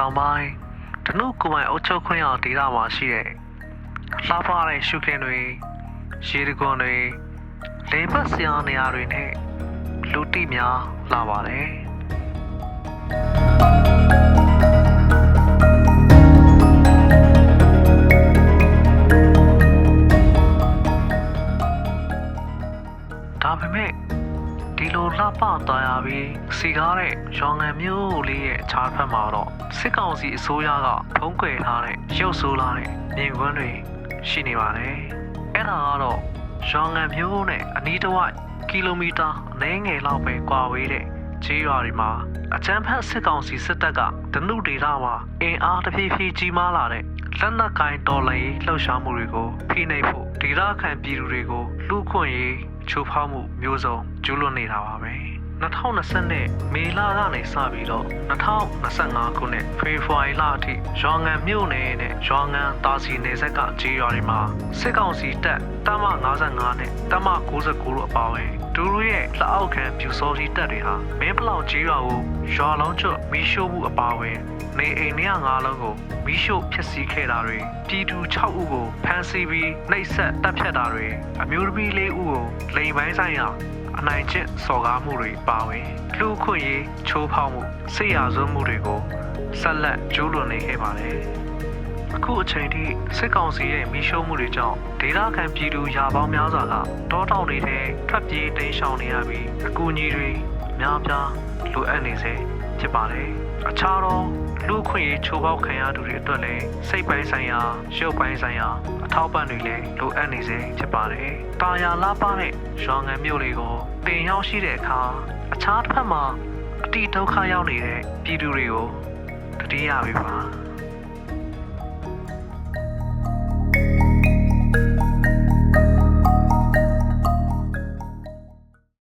တောင်ပိုင်းဓနုကိုမိုင်အုတ်ချုပ်ခွင့်ရဒေသမှာရှိတဲ့လှပတဲ့ရှုခင်းတွေရေတကွန်တွေလေပတ်စရာနေရာတွေနဲ့လူတိများလာပါတယ်ဒါပေမဲ့ဒီလိုလှပသွားရပြီးစီကားတဲ့ရွာငံမျိုးလေးရဲ့ခြားဖက်မှာတော့စစ်ကောင်စီအစိုးရကဖုံးကွယ်ထားတဲ့ရုပ်ဆိုးလာတဲ့မြင်ကွင်းတွေရှိနေပါတယ်။အဲ့ဒါကတော့ရွာငံမျိုးနဲ့အနီးတစ်ဝိုက်ကီလိုမီတာအနည်းငယ်လောက်ပဲကွာဝေးတဲ့ကျေးရွာတွေမှာအကြမ်းဖက်စစ်ကောင်စီစစ်တပ်ကဓနုဒေသမှာအင်အားတဖြည်းဖြည်းကြီးမားလာတဲ့လက်နက်ကိုင်တော်လှန်ရေးလှုပ်ရှားမှုတွေကိုဖိနှိပ်ဖို့ဒေသခံပြည်သူတွေကိုလူခွင့်ရေးချိုးဖောက်မှုမျိုးစုံကျူးလွန်နေတာပါပဲ2020မေလကနေစပြီးတော့2025ခုနှစ်ဖေဖော်ဝါရီလအထိရွာငံမြို့နယ်နဲ့ရွာငံတာစီနယ်စပ်ကကျေးရွာတွေမှာစစ်ကောင်စီတပ်တမ55နဲ့တမ69တို့အပါအဝင်ဒူးရဲ့လက်အောက်ခံပြူစောတိတပ်တွေဟာမင်းပလောင်ကျေးရွာကိုရွာလုံးကျွတ်မီးရှို့မှုအပါအဝင်နေအိမ်105လုံးကိုမီးရှို့ဖျက်ဆီးခဲ့တာတွေပြည်သူ6ဦးကိုဖမ်းဆီးပြီးနှိပ်စက်တပ်ဖြတ်တာတွေအမျိုးသမီး4ဦးကိုလိမ်ပိုင်းဆိုင်ရာအနိုင်ကျင့်စော်ကားမှုတွေပါဝင်လူခွင့်ရေးချိုးဖောက်မှုစစ်ရာဇဝတ်မှုတွေကိုဆက်လက်ကျူးလွန်နေခဲ့ပါတယ်အခုအချိန်ထိစစ်ကောင်စီရဲ့မီးရှို့မှုတွေကြောင့်ဒေသခံပြည်သူရာပေါင်းများစွာကတောတောင်တွေထဲထွက်ပြေးတိမ်းရှောင်နေရပြီးအကူအညီတွေများပြားလိုအပ်နေစေဖြစ်ပါတယ်အခြားသောလူခွင့်ရေးချိုးဖောက်ခံရသူတွေအတွက်လည်းစိတ်ပိုင်းဆိုင်ရာရုပ်ပိုင်းဆိုင်ရာအထောက်ပံ့တွေလည်းလိုအပ်နေစေဖြစ်ပါတယ်တာယာလှပတဲ့ရွာငံမြို့လေးကိုတင်ရောက်ရှိတဲ့အခါအခြားတစ်ဖက်မှာအတိဒုက္ခရောက်နေတဲ့ပြည်သူတွေကိုတတိယပြီပါ